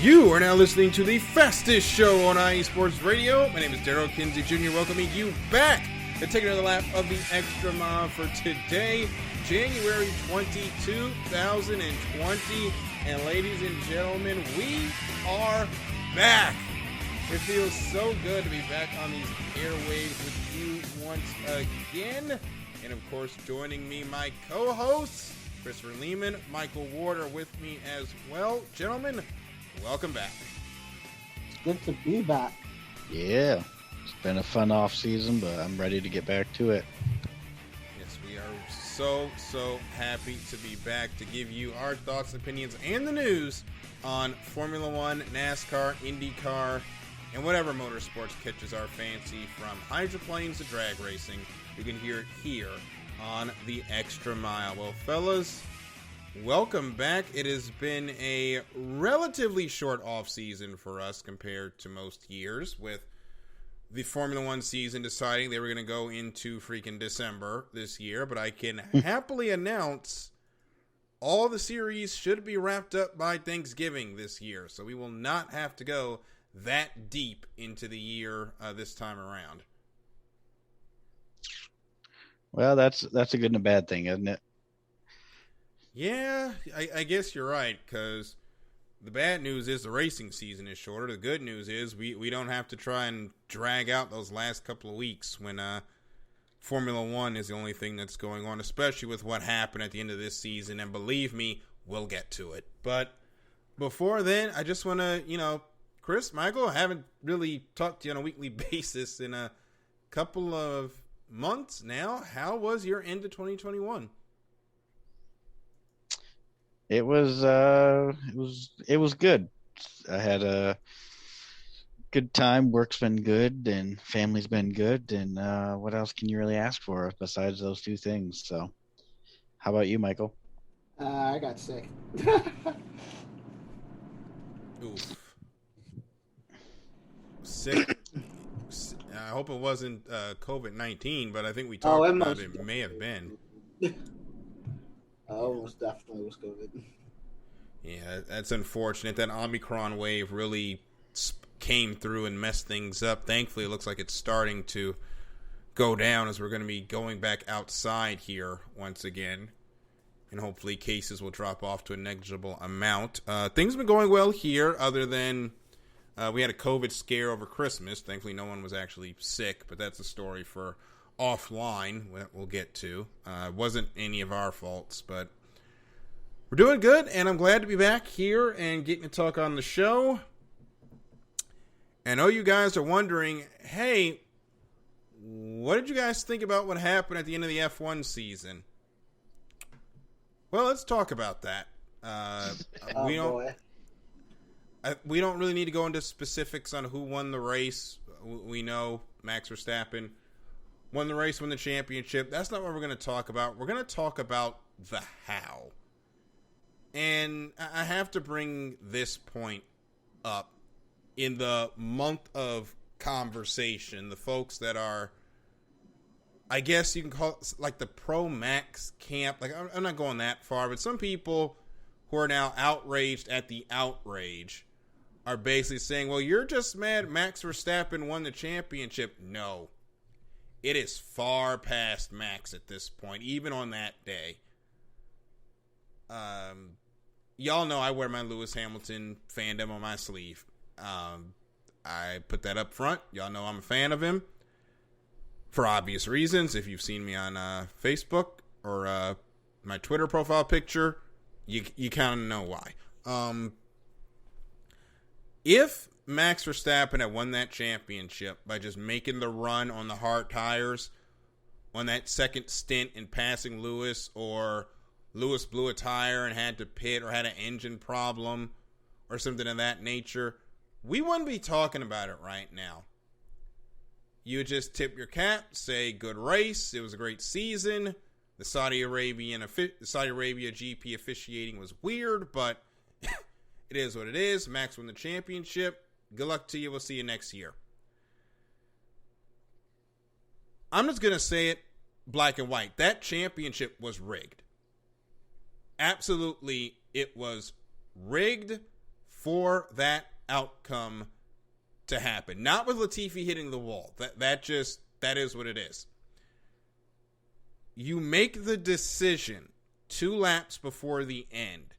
You are now listening to the fastest show on IE Sports Radio. My name is Daryl Kinsey Jr. welcoming you back to take another lap of the Extra Mile for today, January 20, 2020. And ladies and gentlemen, we are back. It feels so good to be back on these airwaves with you once again. And of course, joining me, my co-hosts, Christopher Lehman, Michael Ward are with me as well. Gentlemen, welcome back. It's good to be back. Yeah, it's been a fun off season, but I'm ready to get back to it. Yes, we are so happy to be back to give you our thoughts, opinions, and the news on Formula One, NASCAR, IndyCar, and whatever motorsports catches our fancy, from hydroplanes to drag racing. You can hear it here on the Extra Mile. Well, fellas, welcome back. It has been a relatively short off season for us compared to most years, with the Formula One season deciding they were going to go into freaking December this year. But I can happily announce all the series should be wrapped up by Thanksgiving this year, so we will not have to go that deep into the year this time around. Well, that's a good and a bad thing, isn't it? Yeah, I guess you're right, because the bad news is the racing season is shorter. The good news is we don't have to try and drag out those last couple of weeks when Formula One is the only thing that's going on, especially with what happened at the end of this season. And believe me, we'll get to it. But before then, I just want to, Chris, Michael, I haven't really talked to you on a weekly basis in a couple of months now. How was your end of 2021? It was good. I had a good time. Work's been good, and family's been good. And what else can you really ask for besides those two things? So, how about you, Michael? I got sick. Oof. Sick. I hope it wasn't COVID-19, but I think we talked about it. It may have been. Oh, most definitely was COVID. Yeah, that's unfortunate. That Omicron wave really came through and messed things up. Thankfully, it looks like it's starting to go down as we're going to be going back outside here once again. And hopefully cases will drop off to a negligible amount. Things have been going well here, other than we had a COVID scare over Christmas. Thankfully, no one was actually sick, but that's a story for offline that we'll get to. It wasn't any of our faults, but we're doing good, and I'm glad to be back here and getting to talk on the show. I know you guys are wondering, hey, what did you guys think about what happened at the end of the F1 season? Well, let's talk about that. We don't really need to go into specifics on who won the race. We know Max Verstappen won the race, won the championship. That's not what we're going to talk about. We're going to talk about the how. And I have to bring this point up. In the month of conversation, the folks that are, I guess you can call it like the pro-Max camp. Like, I'm not going that far, but some people who are now outraged at the outrage are basically saying, well, you're just mad Max Verstappen won the championship. No. It is far past Max at this point, even on that day. Y'all know I wear my Lewis Hamilton fandom on my sleeve. I put that up front. Y'all know I'm a fan of him for obvious reasons. If you've seen me on Facebook or my Twitter profile picture, you kind of know why. If Max Verstappen had won that championship by just making the run on the hard tires on that second stint in passing Lewis, or Lewis blew a tire and had to pit or had an engine problem or something of that nature, we wouldn't be talking about it right now. You would just tip your cap, say good race, it was a great season. The Saudi Arabia GP officiating was weird, but it is what it is. Max won the championship. Good luck to you. We'll see you next year. I'm just going to say it black and white. That championship was rigged. Absolutely, it was rigged for that outcome to happen. Not with Latifi hitting the wall. That is what it is. You make the decision 2 laps before the end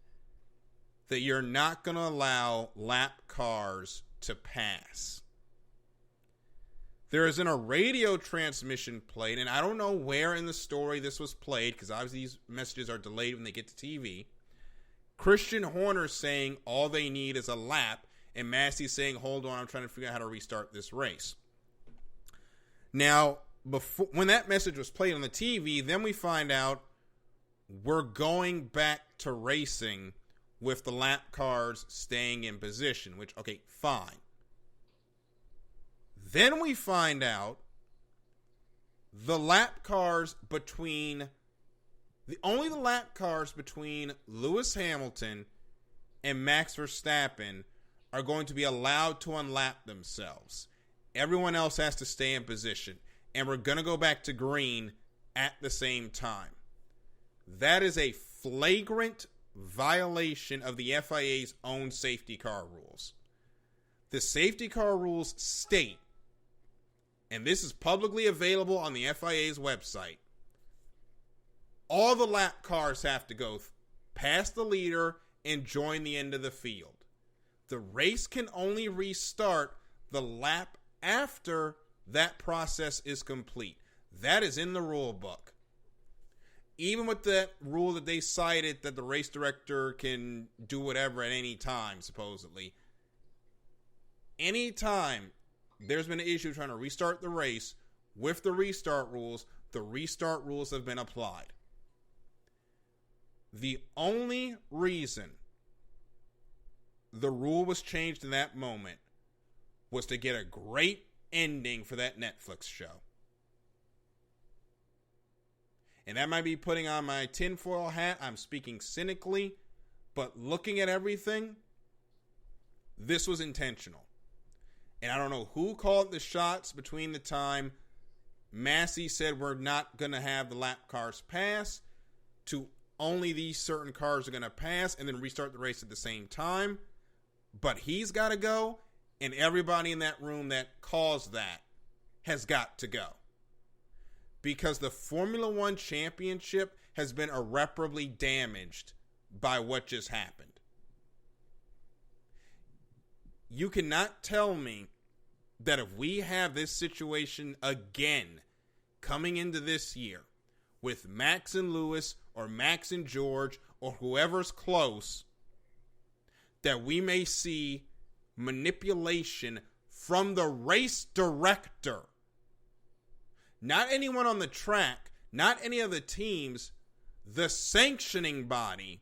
that you're not going to allow lap cars to pass. There isn't a radio transmission played, and I don't know where in the story this was played, because obviously these messages are delayed when they get to TV. Christian Horner saying all they need is a lap, and Massey saying, hold on, I'm trying to figure out how to restart this race. Now, when that message was played on the TV, then we find out we're going back to racing with the lap cars staying in position, which, okay, fine. Then we find out the lap cars between Lewis Hamilton and Max Verstappen are going to be allowed to unlap themselves. Everyone else has to stay in position. And we're going to go back to green at the same time. That is a flagrant violation of the FIA's own safety car rules. The safety car rules state, and this is publicly available on the FIA's website, all the lap cars have to go past the leader and join the end of the field. The race can only restart the lap after that process is complete. That is in the rule book. Even with that rule that they cited that the race director can do whatever at any time, supposedly. Anytime there's been an issue trying to restart the race with the restart rules have been applied. The only reason the rule was changed in that moment was to get a great ending for that Netflix show. And that might be putting on my tinfoil hat. I'm speaking cynically, but looking at everything, this was intentional. And I don't know who called the shots between the time Massey said we're not going to have the lap cars pass to only these certain cars are going to pass and then restart the race at the same time. But he's got to go, and everybody in that room that caused that has got to go. Because the Formula One championship has been irreparably damaged by what just happened. You cannot tell me that if we have this situation again coming into this year with Max and Lewis or Max and George or whoever's close, that we may see manipulation from the race director. Not anyone on the track, not any of the teams, the sanctioning body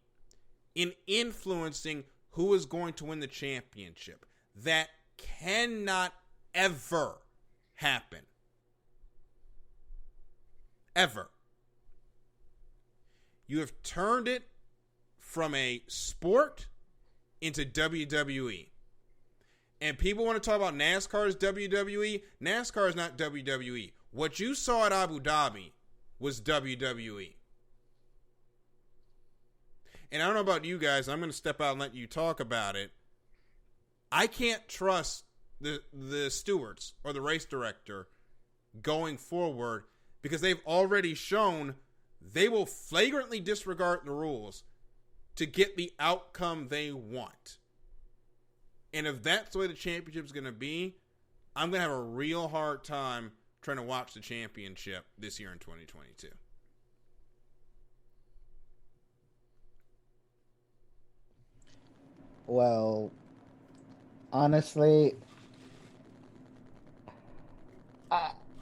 in influencing who is going to win the championship. That cannot ever happen. Ever. You have turned it from a sport into WWE. And people want to talk about NASCAR's WWE. NASCAR is not WWE. What you saw at Abu Dhabi was WWE. And I don't know about you guys. I'm going to step out and let you talk about it. I can't trust the stewards or the race director going forward because they've already shown they will flagrantly disregard the rules to get the outcome they want. And if that's the way the championship is going to be, I'm going to have a real hard time trying to watch the championship this year in 2022. Well, honestly,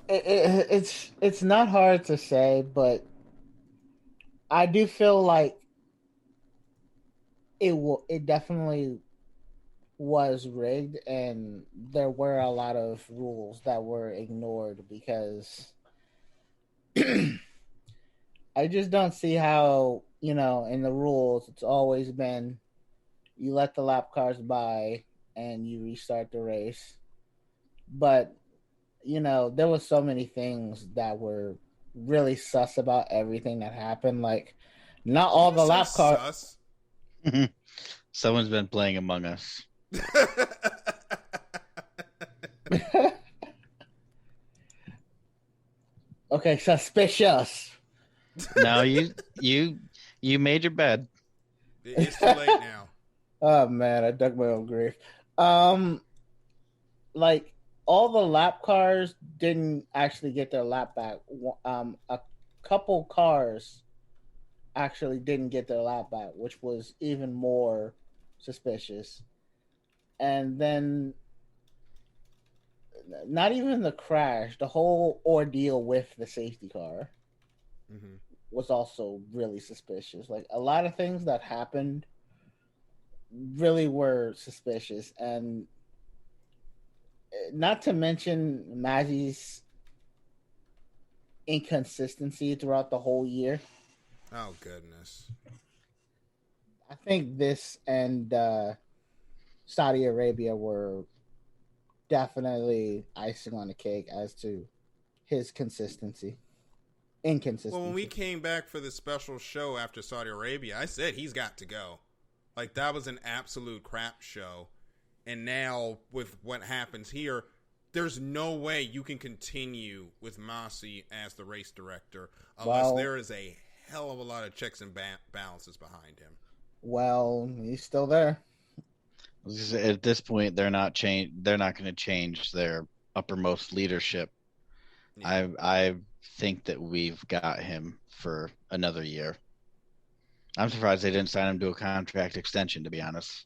it's not hard to say, but I do feel like it definitely was rigged, and there were a lot of rules that were ignored because I just don't see how, in the rules it's always been you let the lap cars by and you restart the race. But there was so many things that were really sus about everything that happened. Like, not all the lap cars. Someone's been playing Among Us. Okay, suspicious. No, you made your bed. It's too late now. Oh man, I dug my own grave. Um, like all the lap cars didn't actually get their lap back. A couple cars actually didn't get their lap back, which was even more suspicious. And then, not even the crash, the whole ordeal with the safety car Mm-hmm. was also really suspicious. Like a lot of things that happened really were suspicious, and not to mention Maggie's inconsistency throughout the whole year. Oh goodness. I think this and Saudi Arabia were definitely icing on the cake as to his inconsistency. Well, when we came back for the special show after Saudi Arabia, I said he's got to go. Like, that was an absolute crap show. And now, with what happens here, there's no way you can continue with Masi as the race director unless there is a hell of a lot of checks and balances behind him. Well, he's still there. At this point, they're not going to change their uppermost leadership. Yeah. I think that we've got him for another year. I'm surprised they didn't sign him to a contract extension, to be honest.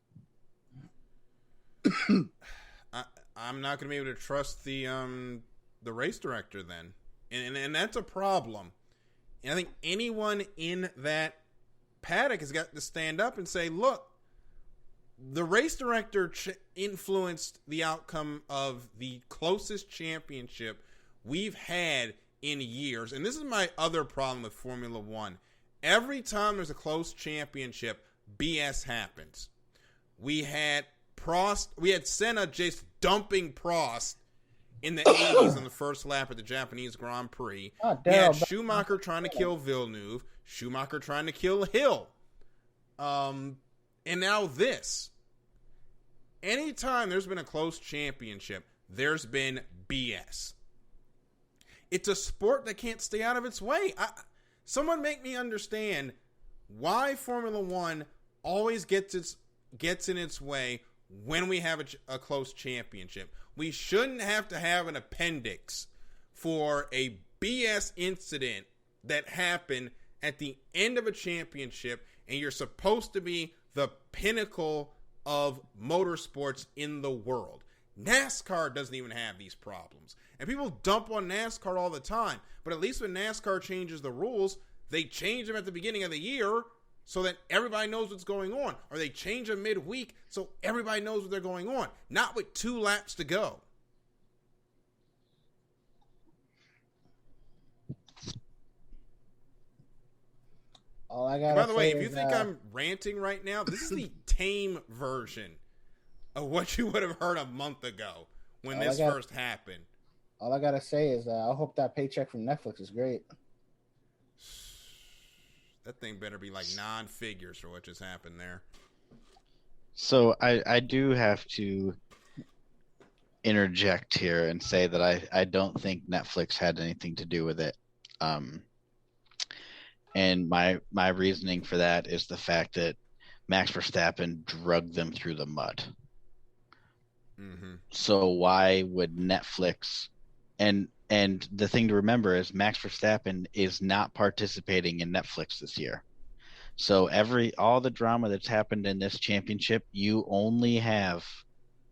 I'm not going to be able to trust the race director then, and that's a problem. And I think anyone in that paddock has got to stand up and say, look, the race director influenced the outcome of the closest championship we've had in years. And this is my other problem with Formula One. Every time there's a close championship, BS happens. We had Senna just dumping Prost in the 80s on the first lap of the Japanese Grand Prix. We had Schumacher trying to kill Villeneuve, Schumacher trying to kill Hill. And now this. Anytime there's been a close championship, there's been BS. It's a sport that can't stay out of its way. Someone make me understand why Formula One always gets in its way when we have a close championship. We shouldn't have to have an appendix for a BS incident that happened at the end of a championship, and you're supposed to be the pinnacle of motorsports in the world. NASCAR doesn't even have these problems. And people dump on NASCAR all the time. But at least when NASCAR changes the rules, they change them at the beginning of the year so that everybody knows what's going on. Or they change them midweek so everybody knows what they're going on. Not with 2 laps to go. All I gotta By the way, if you is, think I'm ranting right now, this is the tame version of what you would have heard a month ago when this first happened. All I gotta say is I hope that paycheck from Netflix is great. That thing better be like 9 figures for what just happened there. So I do have to interject here and say that I don't think Netflix had anything to do with it. And my reasoning for that is the fact that Max Verstappen drugged them through the mud. Mm-hmm. So why would Netflix and the thing to remember is Max Verstappen is not participating in Netflix this year. So all the drama that's happened in this championship, you only have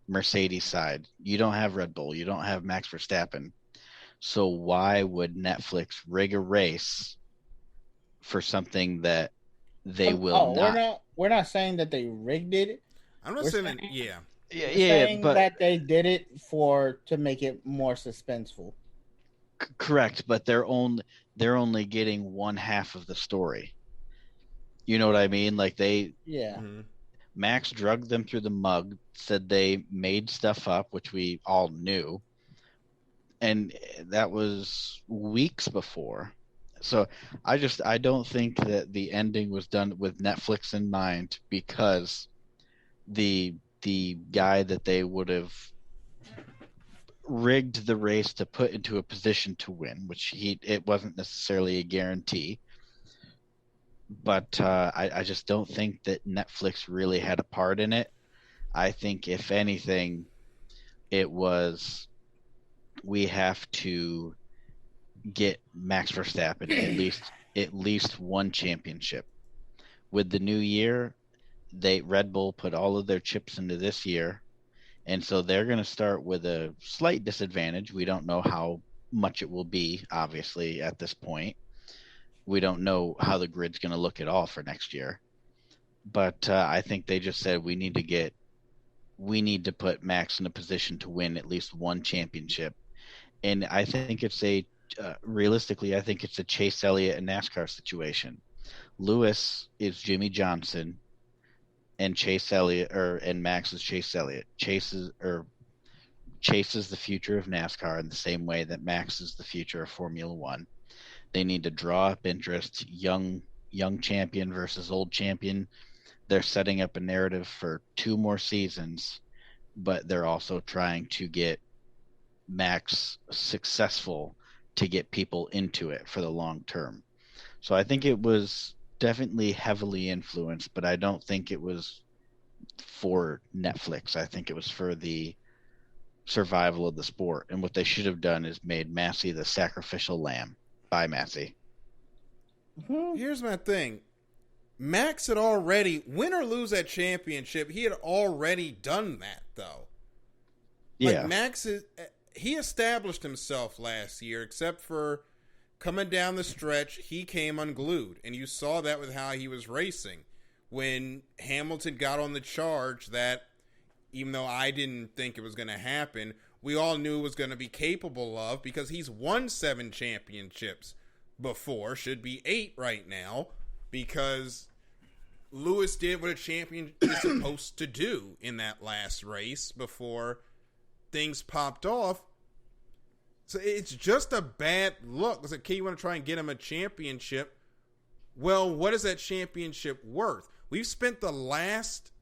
Mercedes side. You don't have Red Bull. You don't have Max Verstappen. So why would Netflix rig a race for something that they will not? We're not saying that they rigged it. I'm not saying that. Yeah. But that they did it to make it more suspenseful. Correct, but they're only getting one half of the story. You know what I mean? Like Mm-hmm. Max drugged them through the mud, said they made stuff up, which we all knew, and that was weeks before. So I don't think that the ending was done with Netflix in mind, because the the guy that they would have rigged the race to put into a position to win, which it wasn't necessarily a guarantee. But I just don't think that Netflix really had a part in it. I think, if anything, it was, we have to get Max Verstappen at least one championship. With the new year, Red Bull put all of their chips into this year, and so they're going to start with a slight disadvantage. We don't know how much it will be, obviously, at this point. We don't know how the grid's going to look at all for next year. But I think they just said we need to put Max in a position to win at least one championship. And I think realistically, I think it's a Chase Elliott and NASCAR situation. Lewis is Jimmy Johnson, and and Max is Chase Elliott. Chase is the future of NASCAR in the same way that Max is the future of Formula One. They need to draw up interest, young champion versus old champion. They're setting up a narrative for 2 more seasons, but they're also trying to get Max successful to get people into it for the long term. So I think it was definitely heavily influenced, but I don't think it was for Netflix. I think it was for the survival of the sport. And what they should have done is made Massey the sacrificial lamb. Bye, Massey. Here's my thing. Max had already, win or lose that championship, he had already done that, though. Yeah. Max he established himself last year, except for coming down the stretch, he came unglued. And you saw that with how he was racing. When Hamilton got on the charge that, even though I didn't think it was going to happen, we all knew it was going to be capable of, because he's won 7 championships before, should be 8 right now, because Lewis did what a champion is supposed to do in that last race before things popped off. So it's just a bad look. It's like, okay, you want to try and get him a championship. Well, what is that championship worth? We've spent the last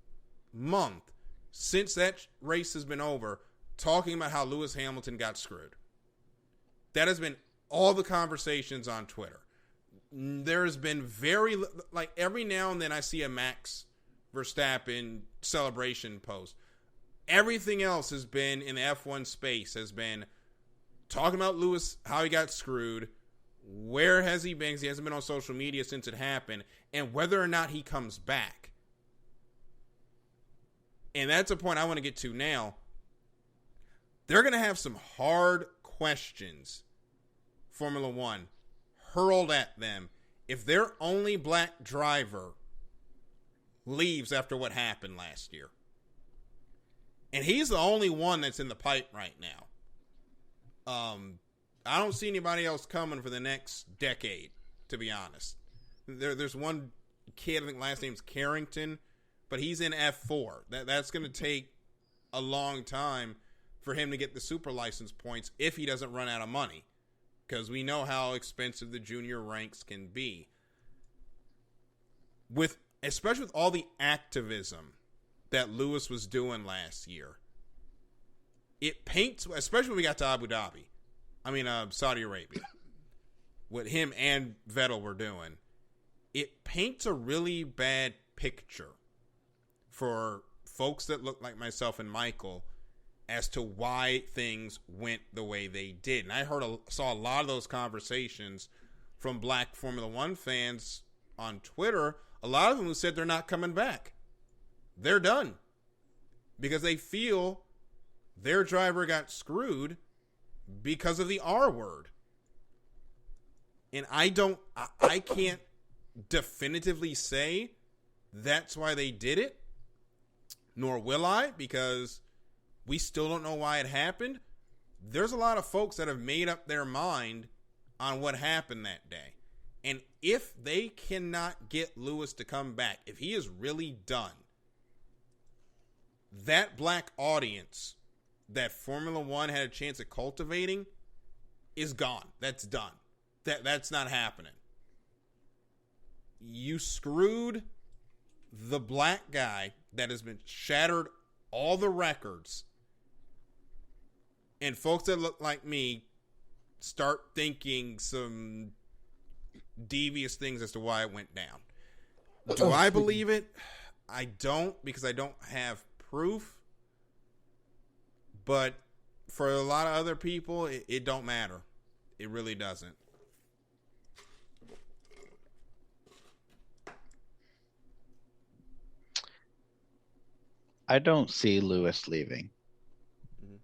month since that race has been over talking about how Lewis Hamilton got screwed. That has been all the conversations on Twitter. There has been every now and then I see a Max Verstappen celebration post. Everything else has been in the F1 space, has been talking about Lewis, how he got screwed, where has he been, because he hasn't been on social media since it happened, and whether or not he comes back. And that's a point I want to get to now. They're going to have some hard questions, Formula One, hurled at them if their only black driver leaves after what happened last year. And he's the only one that's in the pipe right now. I don't see anybody else coming for the next decade, to be honest. There's one kid, I think last name's Carrington, but he's in F4. That's going to take a long time for him to get the super license points if he doesn't run out of money, because we know how expensive the junior ranks can be. Especially with all the activism that Lewis was doing last year, it paints, especially when we got to Saudi Arabia, what him and Vettel were doing, it paints a really bad picture for folks that look like myself and Michael as to why things went the way they did. And I saw a lot of those conversations from black Formula One fans on Twitter, a lot of them who said they're not coming back. They're done because they feel their driver got screwed because of the R word. And I can't definitively say that's why they did it, nor will I, because we still don't know why it happened. There's a lot of folks that have made up their mind on what happened that day. And if they cannot get Lewis to come back, if he is really done, that black audience that Formula One had a chance at cultivating is gone. That's done. That's not happening. You screwed the black guy that has been shattered all the records, and folks that look like me start thinking some devious things as to why it went down. Do I believe it? I don't, because I don't have proof. But for a lot of other people, it don't matter. It really doesn't. I don't see Lewis leaving. Mm-hmm.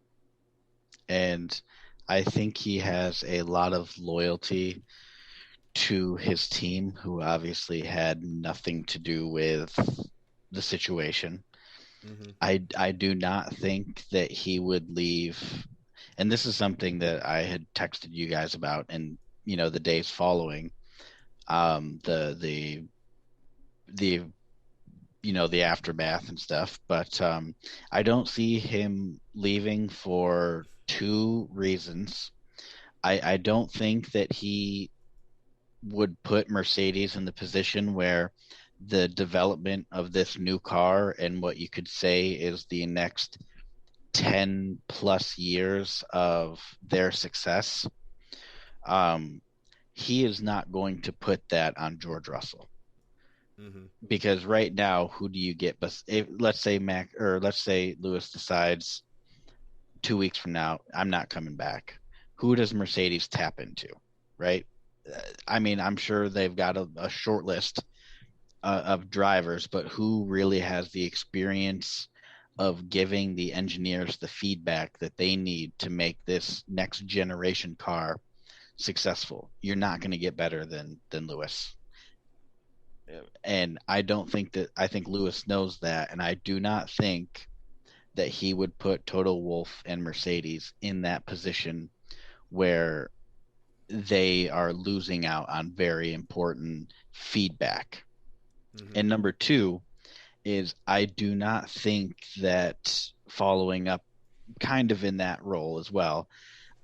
And I think he has a lot of loyalty to his team, who obviously had nothing to do with the situation. Mm-hmm. I do not think that he would leave. And this is something that I had texted you guys about, and the days following, the the aftermath and stuff. But I don't see him leaving for two reasons. I don't think that he would put Mercedes in the position where the development of this new car and what you could say is the next 10 plus years of their success, he is not going to put that on George Russell. Mm-hmm. Because right now, who do you get? But let's say Lewis decides 2 weeks from now, I'm not coming back. Who does Mercedes tap into, right? I mean, I'm sure they've got a short list of drivers, but who really has the experience of giving the engineers the feedback that they need to make this next generation car successful? You're not going to get better than Lewis. And I think Lewis knows that, and I do not think that he would put Toto Wolff and Mercedes in that position where they are losing out on very important feedback. Mm-hmm. And number two is, I do not think that, following up kind of in that role as well,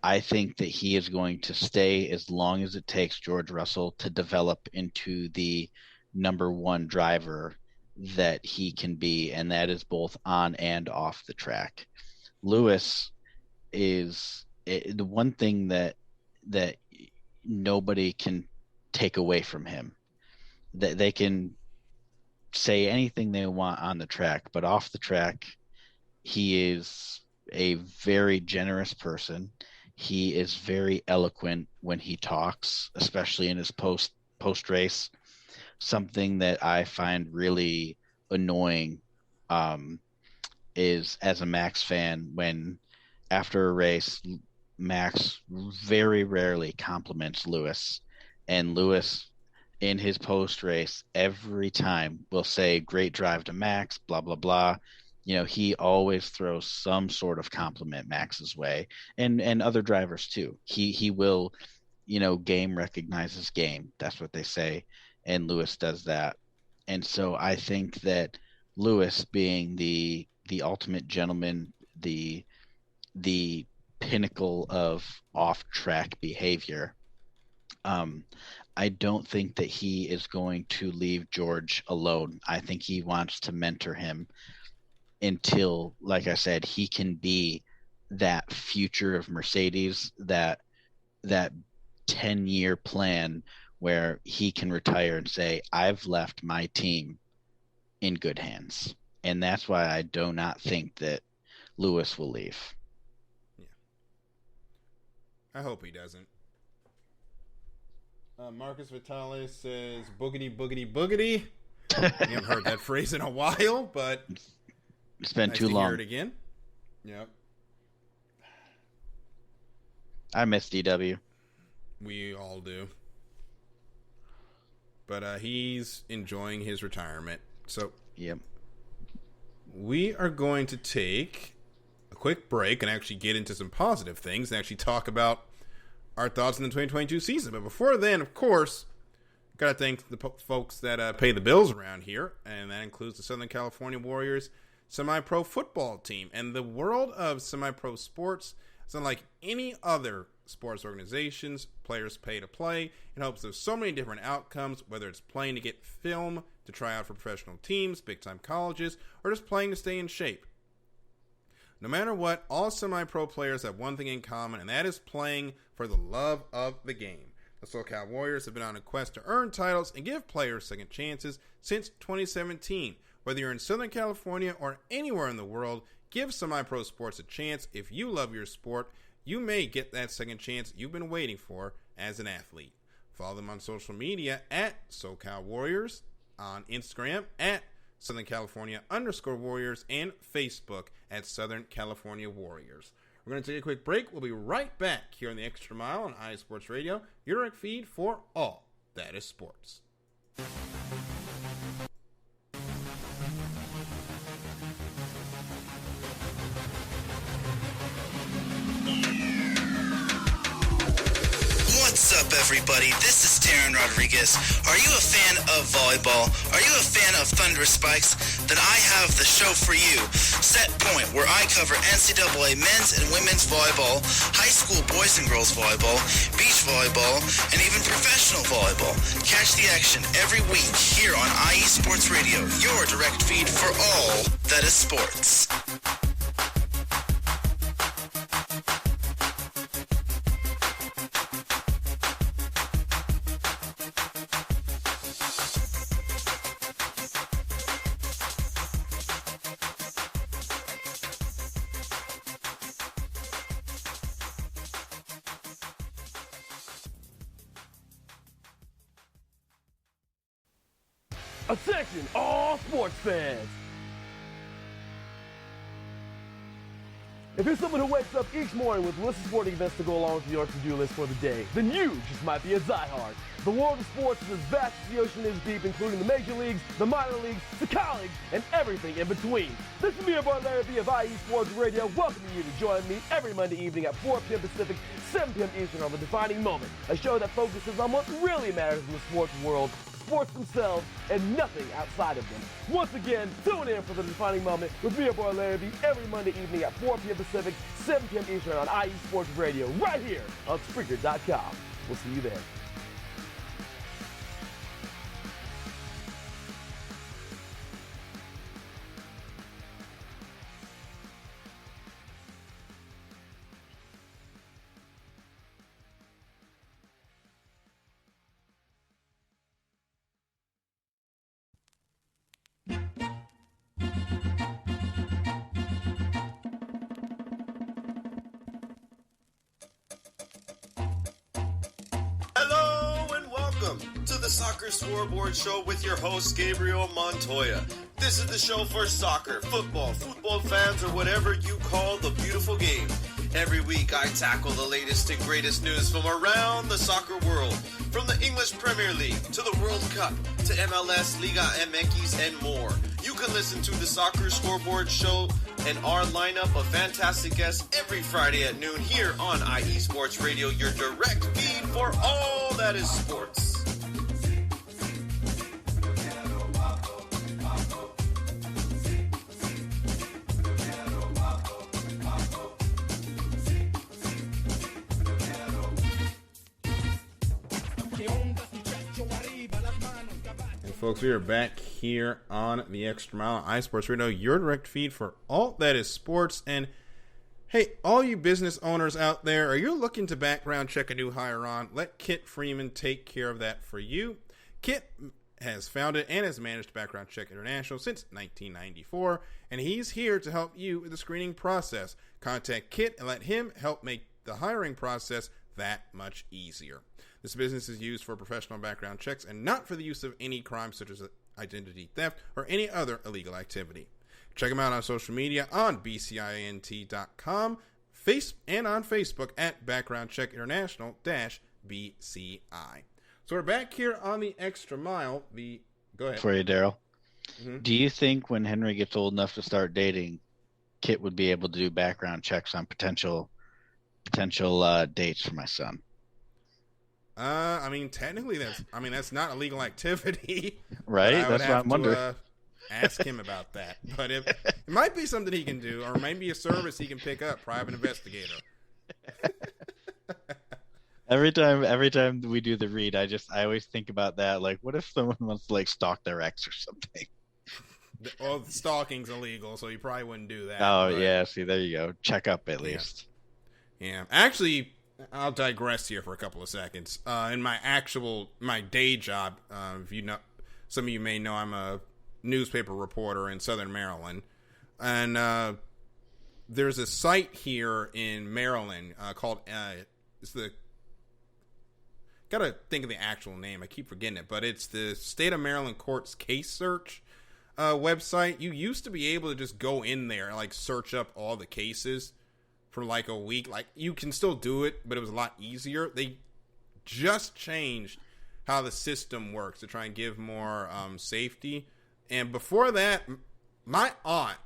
I think that he is going to stay as long as it takes George Russell to develop into the number one driver that he can be, and that is both on and off the track. Lewis is the one thing that nobody can take away from him. That they can say anything they want on the track, but off the track, he is a very generous person. He is very eloquent when he talks, especially in his post race. Something that I find really annoying is, as a Max fan, when after a race, Max very rarely compliments Lewis, and Lewis in his post race every time will say, "Great drive to Max," blah blah blah. He always throws some sort of compliment Max's way, and other drivers too. He will, game recognizes game. That's what they say, and Lewis does that. And so I think that Lewis, being the ultimate gentleman, the pinnacle of off-track behavior, I don't think that he is going to leave George alone. I think he wants to mentor him until, like I said, he can be that future of Mercedes, that 10-year plan where he can retire and say, I've left my team in good hands. And that's why I do not think that Lewis will leave. Yeah. I hope he doesn't. Marcus Vitalis says, boogity, boogity, boogity. I haven't heard that phrase in a while, but it's been nice too to long. Hear it again. Yep. I miss DW. We all do. But he's enjoying his retirement. So, yep. We are going to take a quick break and actually get into some positive things and actually talk about our thoughts on the 2022 season. But before then, of course, got to thank the folks that pay the bills around here, and that includes the Southern California Warriors semi-pro football team. And the world of semi-pro sports is unlike any other sports organizations. Players pay to play in hopes of so many different outcomes, whether it's playing to get film, to try out for professional teams, big-time colleges, or just playing to stay in shape. No matter what, all semi-pro players have one thing in common, and that is playing for the love of the game. The SoCal Warriors have been on a quest to earn titles and give players second chances since 2017. Whether you're in Southern California or anywhere in the world, give semi-pro sports a chance. If you love your sport, you may get that second chance you've been waiting for as an athlete. Follow them on social media at SoCal Warriors, on Instagram at Southern California _Warriors, and Facebook at Southern California Warriors. We're going to take a quick break. We'll be right back here on the Extra Mile on iSports Radio, your direct feed for all that is sports. What's up, everybody? This is Darren Rodriguez. Are you a fan of volleyball? Are you a fan of Thunder Spikes? Then I have the show for you. Set Point, where I cover NCAA men's and women's volleyball, high school boys and girls volleyball, beach volleyball, and even professional volleyball. Catch the action every week here on IE Sports Radio, your direct feed for all that is sports. Attention, all sports fans! If you're someone who wakes up each morning with lists of sporting events to go along with your to-do list for the day, then you just might be a diehard. The world of sports is as vast as the ocean is deep, including the major leagues, the minor leagues, the college, and everything in between. This is me, your boy Larry B of IE Sports Radio, welcoming you to join me every Monday evening at 4 p.m. Pacific, 7 p.m. Eastern on The Defining Moment, a show that focuses on what really matters in the sports world, sports themselves, and nothing outside of them. Once again, tune in for The Defining Moment with me, your boy Larry B, every Monday evening at 4 p.m. Pacific, 7 p.m. Eastern on IE Sports Radio, right here on Spreaker.com. We'll see you there. To the Soccer Scoreboard Show with your host, Gabriel Montoya. This is the show for soccer, football fans, or whatever you call the beautiful game. Every week, I tackle the latest and greatest news from around the soccer world. From the English Premier League, to the World Cup, to MLS, Liga MX, and more. You can listen to the Soccer Scoreboard Show and our lineup of fantastic guests every Friday at noon here on IE Sports Radio, your direct feed for all that is sports. Folks, we are back here on the Extra Mile on iSports Radio, your direct feed for all that is sports. And hey, all you business owners out there, are you looking to background check a new hire on? Let Kit Freeman take care of that for you. Kit has founded and has managed Background Check International since 1994, and he's here to help you with the screening process. Contact Kit and let him help make the hiring process that much easier. This business is used for professional background checks and not for the use of any crime such as identity theft or any other illegal activity. Check them out on social media on bcint.com and on Facebook at Background Check International BCI. So we're back here on the Extra Mile. Go ahead. For you, Daryl. Mm-hmm. Do you think when Henry gets old enough to start dating, Kit would be able to do background checks on potential dates for my son? I mean, technically, that's not illegal activity, right? That's what I'm wondering. Ask him about that, but it might be something he can do, or maybe a service he can pick up, private investigator. Every time we do the read, I always think about that. Like, what if someone wants to stalk their ex or something? Well, stalking's illegal, so you probably wouldn't do that. Oh, but, yeah. See, there you go. Check up at least. Yeah. Actually, I'll digress here for a couple of seconds. In my day job, if you know, some of you may know, I'm a newspaper reporter in Southern Maryland, and there's a site here in Maryland called gotta think of the actual name. I keep forgetting it, but it's the State of Maryland Courts Case Search website. You used to be able to just go in there and like search up all the cases for like a week. Like, you can still do it, but it was a lot easier. They just changed how the system works to try and give more safety. And before that, my aunt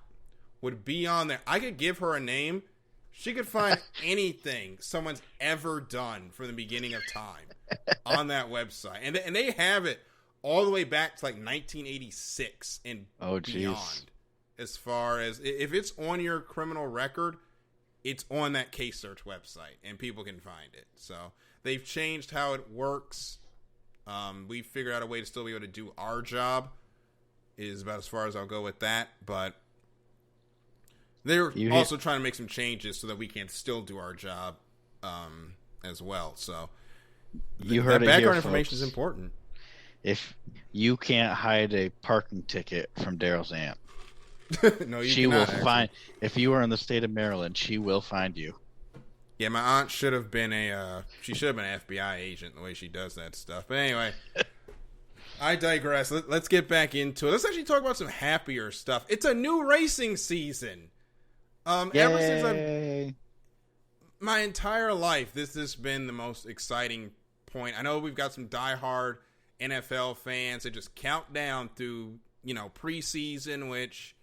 would be on there. I could give her a name. She could find anything someone's ever done from the beginning of time on that website. And they have it all the way back to like 1986 and beyond. As far as if it's on your criminal record, it's on that case search website and people can find it. So they've changed how it works. We figured out a way to still be able to do our job, is about as far as I'll go with that. But they're also trying to make some changes so that we can still do our job as well. So you heard that it here, background information folks. is important. If you can't hide a parking ticket from Daryl's aunt, No, you she cannot, will find. If you are in the state of Maryland, she will find you. Yeah, my aunt should have been an FBI agent the way she does that stuff. But anyway, I digress. Let's get back into it. Let's actually talk about some happier stuff. It's a new racing season. Ever since my entire life, this has been the most exciting point. I know we've got some diehard NFL fans that just count down through, preseason, which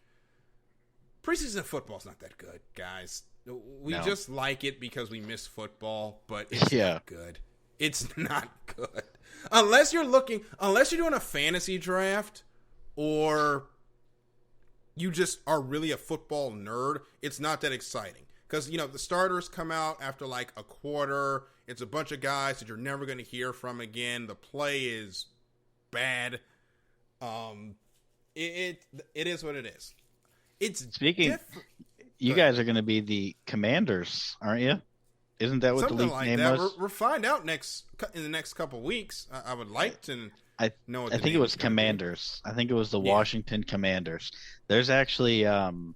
preseason football's not that good, guys. We just like it because we miss football, but it's not good. It's not good. Unless you're doing a fantasy draft or you just are really a football nerd, it's not that exciting. Because, the starters come out after like a quarter. It's a bunch of guys that you're never going to hear from again. The play is bad. It is what it is. You guys are going to be the Commanders, aren't you? Isn't that what something the league like name that? was? We'll find out in the next couple weeks. I would like to know what I think it was Commanders. I think it was the Washington Commanders. There's actually, and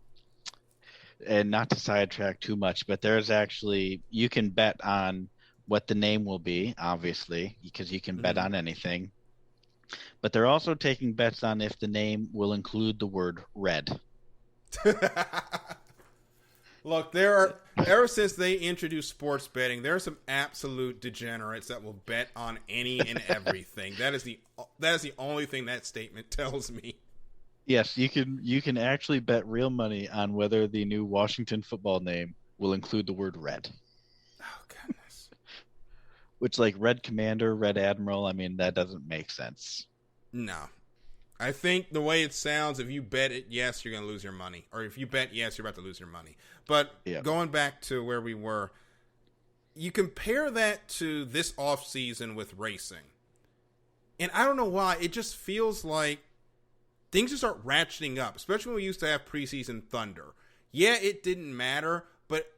not to sidetrack too much, but there's actually, you can bet on what the name will be, obviously, because you can bet on anything. But they're also taking bets on if the name will include the word red. Look, ever since they introduced sports betting, there are some absolute degenerates that will bet on any and everything. That is the only thing that statement tells me. Yes, you can actually bet real money on whether the new Washington football name will include the word red. Oh, goodness. Which, like, Red Commander, Red Admiral, I mean, that doesn't make sense. No. I think the way it sounds, if you bet it yes, you're going to lose your money. Or if you bet yes, you're about to lose your money. But going back to where we were, you compare that to this offseason with racing. And I don't know why, it just feels like things just start ratcheting up, especially when we used to have preseason thunder. Yeah, it didn't matter, but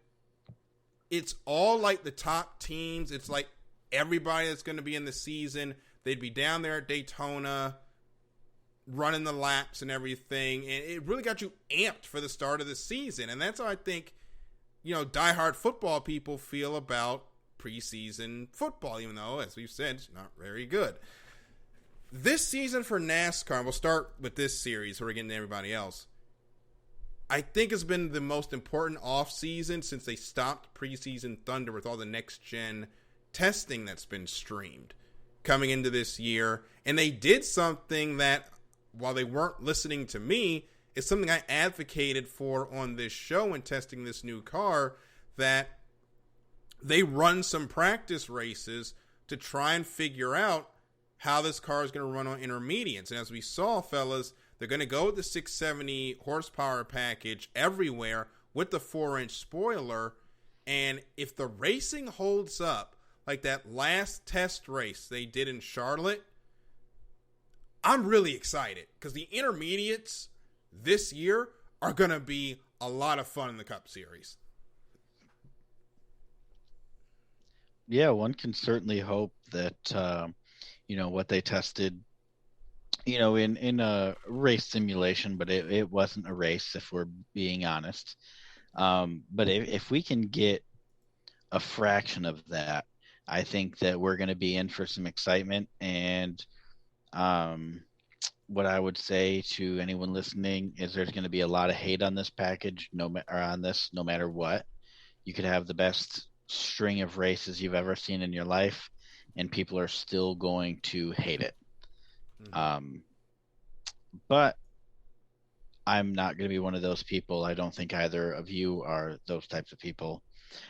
it's all like the top teams. It's like everybody that's going to be in the season, they'd be down there at Daytona running the laps and everything, and it really got you amped for the start of the season. And that's how I think, diehard football people feel about preseason football, even though, as we've said, it's not very good. This season for NASCAR, and we'll start with this series before we get into everybody else, I think has been the most important off-season since they stopped preseason thunder with all the next-gen testing that's been streamed coming into this year. And they did something that, while they weren't listening to me, is something I advocated for on this show when testing this new car, that they run some practice races to try and figure out how this car is going to run on intermediates. And as we saw, fellas, they're going to go with the 670 horsepower package everywhere with the 4-inch spoiler. And if the racing holds up like that last test race they did in Charlotte, I'm really excited because the intermediates this year are going to be a lot of fun in the Cup Series. Yeah, one can certainly hope that what they tested, in a race simulation, but it wasn't a race if we're being honest. But if we can get a fraction of that, I think that we're going to be in for some excitement. And what I would say to anyone listening is there's going to be a lot of hate on this package, no matter what. You could have the best string of races you've ever seen in your life, and people are still going to hate it. But I'm not going to be one of those people. I don't think either of you are those types of people.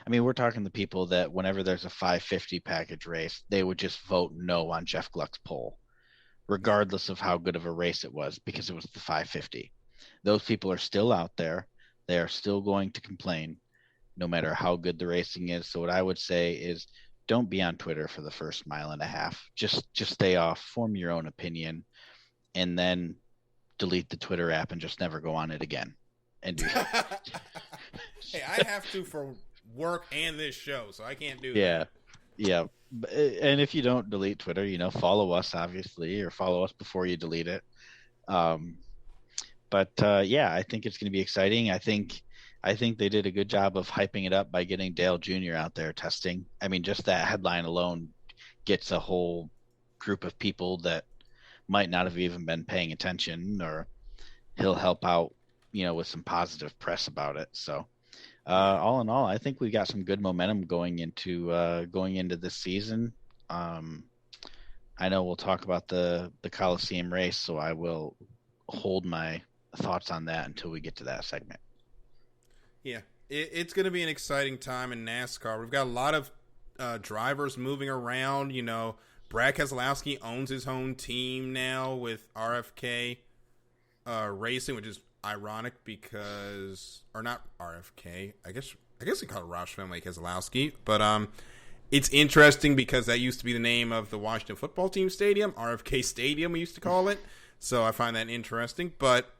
I mean, we're talking the people that whenever there's a 550 package race, they would just vote no on Jeff Gluck's poll, regardless of how good of a race it was, because it was the 550. Those people are still out there. They are still going to complain no matter how good the racing is. So what I would say is don't be on Twitter for the first mile and a half. Just stay off, form your own opinion, and then delete the Twitter app and just never go on it again. And do that. Hey, I have to for work and this show, so I can't do that. Yeah. And if you don't delete Twitter, follow us, obviously, or follow us before you delete it. But I think it's going to be exciting. I think they did a good job of hyping it up by getting Dale Jr. out there testing. I mean, just that headline alone gets a whole group of people that might not have even been paying attention, or he'll help out, with some positive press about it. So all in all, I think we got some good momentum going into this season. I know we'll talk about the Coliseum race, so I will hold my thoughts on that until we get to that segment. Yeah, it's going to be an exciting time in NASCAR. We've got a lot of drivers moving around. Brad Keselowski owns his own team now with RFK Racing, which is ironic because, or not RFK. I guess we call it Roush Family Keselowski, but it's interesting because that used to be the name of the Washington football team stadium, RFK Stadium we used to call it. So I find that interesting, but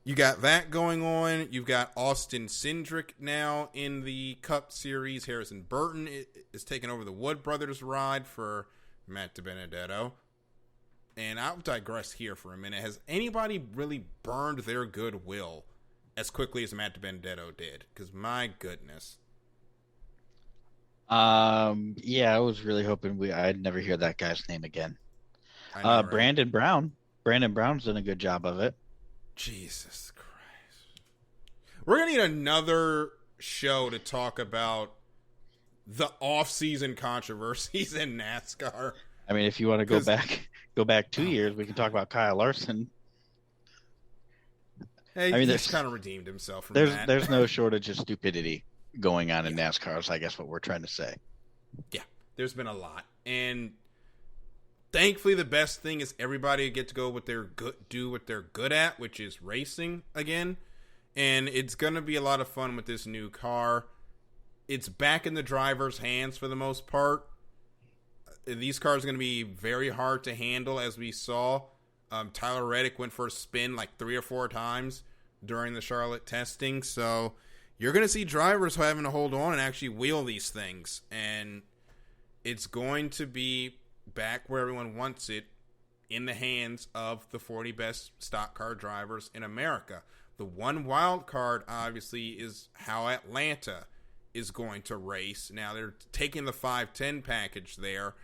you got that going on. You've got Austin Cindric now in the Cup Series. Harrison Burton is taking over the Wood Brothers ride for Matt DiBenedetto. And I'll digress here for a minute. Has anybody really burned their goodwill as quickly as Matt DiBenedetto did? Because my goodness. I was really hoping I'd never hear that guy's name again. Brandon Brown. Brandon Brown's done a good job of it. Jesus Christ. We're going to need another show to talk about the off-season controversies in NASCAR. I mean, if you want to go back 2 years, we can talk about Kyle Larson. Hey, he's kind of redeemed himself from that. There's no shortage of stupidity going on in NASCAR, is I guess what we're trying to say. Yeah, there's been a lot. And thankfully, the best thing is everybody get to go do what they're good at, which is racing again. And it's going to be a lot of fun with this new car. It's back in the driver's hands for the most part. These cars are going to be very hard to handle, as we saw. Tyler Reddick went for a spin like 3 or 4 times during the Charlotte testing. So you're going to see drivers having to hold on and actually wheel these things. And it's going to be back where everyone wants it, in the hands of the 40 best stock car drivers in America. The one wild card, obviously, is how Atlanta is going to race. Now, they're taking the 510 package there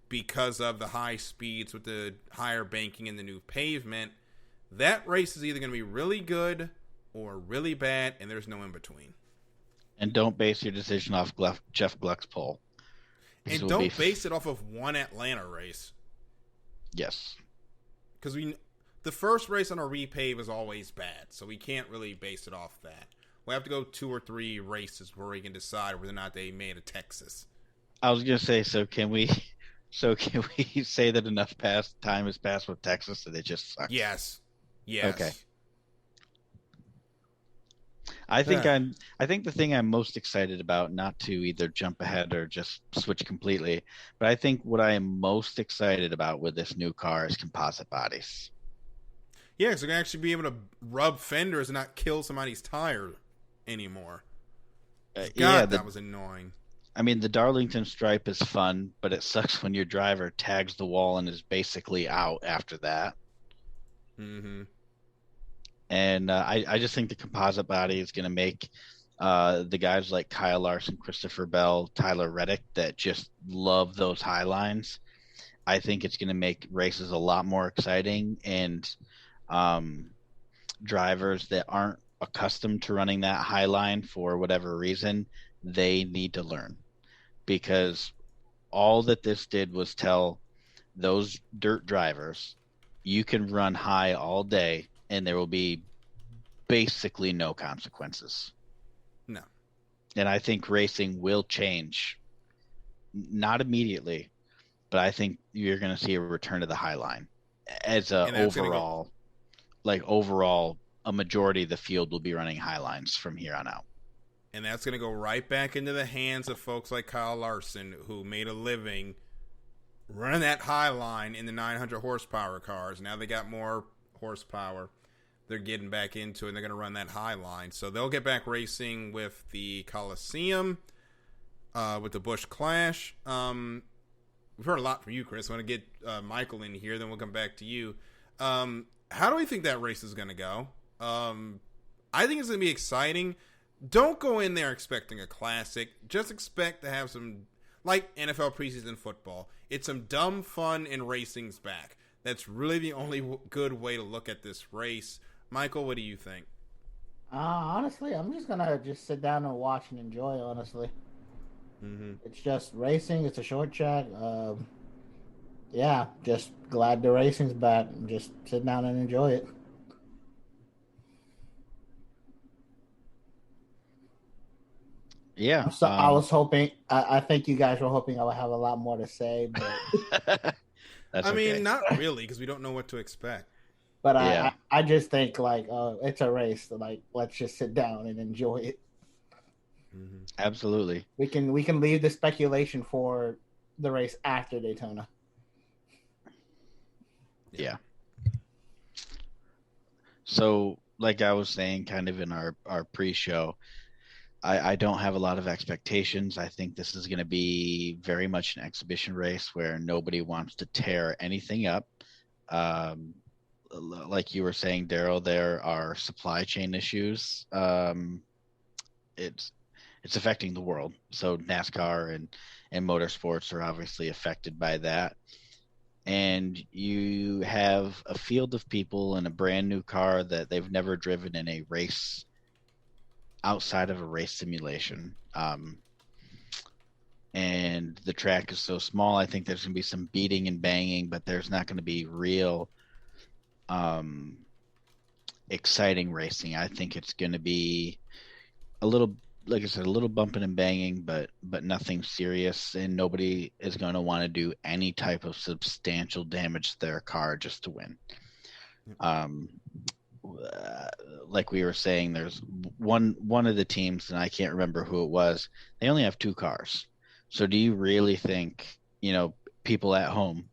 because of the high speeds with the higher banking and the new pavement. That race is either going to be really good or really bad, and there's no in between. And don't base your decision off Jeff Gluck's poll. And don't base it off of one Atlanta race. Yes. Because the first race on a repave is always bad, so we can't really base it off that. We'll have to go 2 or 3 races where we can decide whether or not they made a Texas. I was going to say, so can we say that enough time has passed with Texas that it just sucks? Yes. Okay. I think the thing I'm most excited about, not to either jump ahead or just switch completely, but I think what I am most excited about with this new car is composite bodies. Yeah, so they're going to actually be able to rub fenders and not kill somebody's tire anymore. God, that was annoying. I mean, the Darlington stripe is fun, but it sucks when your driver tags the wall and is basically out after that. Mm-hmm. And I just think the composite body is going to make the guys like Kyle Larson, Christopher Bell, Tyler Reddick that just love those high lines. I think it's going to make races a lot more exciting, and drivers that aren't accustomed to running that high line for whatever reason, they need to learn. Because all that this did was tell those dirt drivers, you can run high all day and there will be basically no consequences. No. And I think racing will change. Not immediately, but I think you're going to see a return to the high line. As a overall, a majority of the field will be running high lines from here on out. And that's going to go right back into the hands of folks like Kyle Larson, who made a living running that high line in the 900 horsepower cars. Now they got more horsepower. They're getting back into it, and they're going to run that high line. So they'll get back racing with the Coliseum, with the Busch Clash. We've heard a lot from you, Chris. I want to get Michael in here, then we'll come back to you. How do we think that race is going to go? I think it's going to be exciting. Don't go in there expecting a classic. Just expect to have some, like NFL preseason football. It's some dumb fun and racing's back. That's really the only good way to look at this race. Michael, what do you think? Honestly, I'm just going to sit down and watch and enjoy, honestly. Mm-hmm. It's just racing. It's a short track. Yeah, just glad the racing's back. Just sit down and enjoy it. Yeah. So I was hoping. I think you guys were hoping I would have a lot more to say, but That's I okay. mean, not really, because we don't know what to expect. But Yeah. I just think it's a race. Like, let's just sit down and enjoy it. Mm-hmm. Absolutely. We can leave the speculation for the race after Daytona. Yeah. So, like I was saying, kind of in our pre-show, I don't have a lot of expectations. I think this is going to be very much an exhibition race where nobody wants to tear anything up. Like you were saying, Daryl, there are supply chain issues. It's affecting the world. So NASCAR and motorsports are obviously affected by that. And you have a field of people in a brand new car that they've never driven in a race outside of a race simulation. And the track is so small, I think there's going to be some beating and banging, but there's not going to be real exciting racing. I think it's going to be a little, like I said, a little bumping and banging, but nothing serious, and nobody is going to want to do any type of substantial damage to their car just to win. Like we were saying, there's one of the teams, and I can't remember who it was, they only have 2 cars. So do you really think, people at home,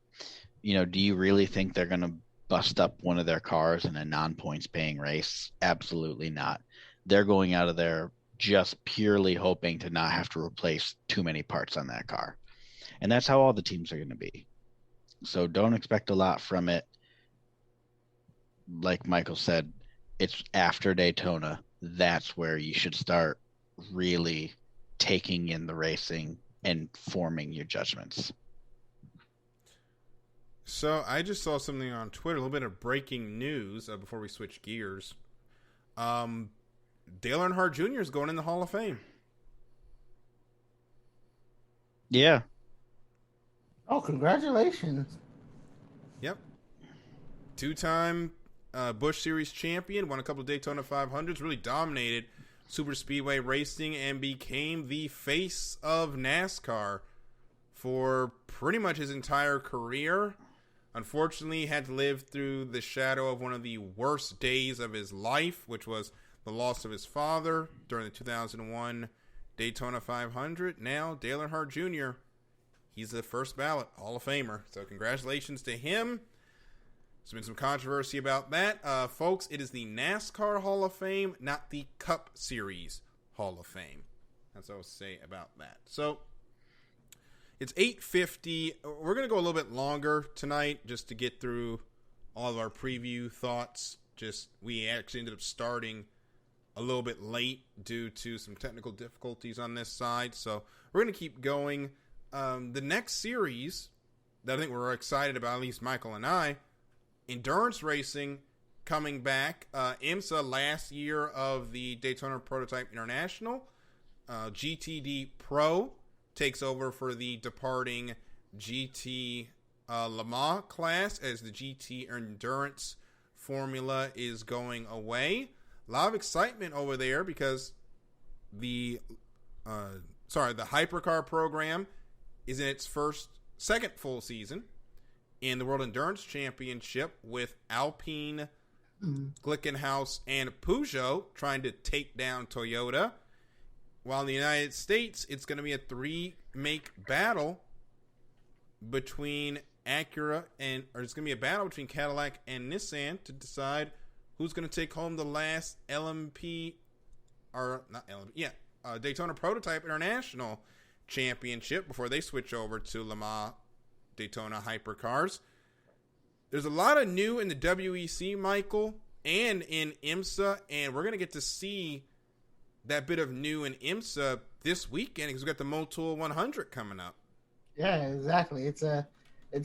do you really think they're going to bust up one of their cars in a non-points paying race? Absolutely not. They're going out of there just purely hoping to not have to replace too many parts on that car. And that's how all the teams are going to be. So don't expect a lot from it. Like Michael said, it's after Daytona. That's where you should start really taking in the racing and forming your judgments. So I just saw something on Twitter, a little bit of breaking news before we switch gears. Dale Earnhardt Jr. is going in the Hall of Fame. Yeah. Oh, congratulations. Yep. 2-time Busch Series champion, won a couple of Daytona 500s, really dominated super speedway racing, and became the face of NASCAR for pretty much his entire career. Unfortunately, he had to live through the shadow of one of the worst days of his life, which was the loss of his father during the 2001 Daytona 500. Now, Dale Earnhardt Jr., he's the first ballot Hall of Famer. So congratulations to him. There's been some controversy about that. Folks, it is the NASCAR Hall of Fame, not the Cup Series Hall of Fame. That's what I would say about that. So, it's 8:50. We're going to go a little bit longer tonight just to get through all of our preview thoughts. We actually ended up starting a little bit late due to some technical difficulties on this side. So, we're going to keep going. The next series that I think we're excited about, at least Michael and I, endurance racing coming back. IMSA last year of the Daytona Prototype International. GTD Pro takes over for the departing GT Le Mans class as the GT Endurance formula is going away. A lot of excitement over there because the Hypercar program is in its second full season in the World Endurance Championship with Alpine, Glickenhaus, and Peugeot trying to take down Toyota. While in the United States, it's going to be a three-make battle between it's going to be a battle between Cadillac and Nissan to decide who's going to take home the last Daytona Prototype International Championship before they switch over to Le Mans Daytona Hypercars. There's a lot of new in the WEC, Michael, and in IMSA, and we're going to get to see that bit of new in IMSA this weekend because we've got the Motul 100 coming up. Yeah, exactly. It's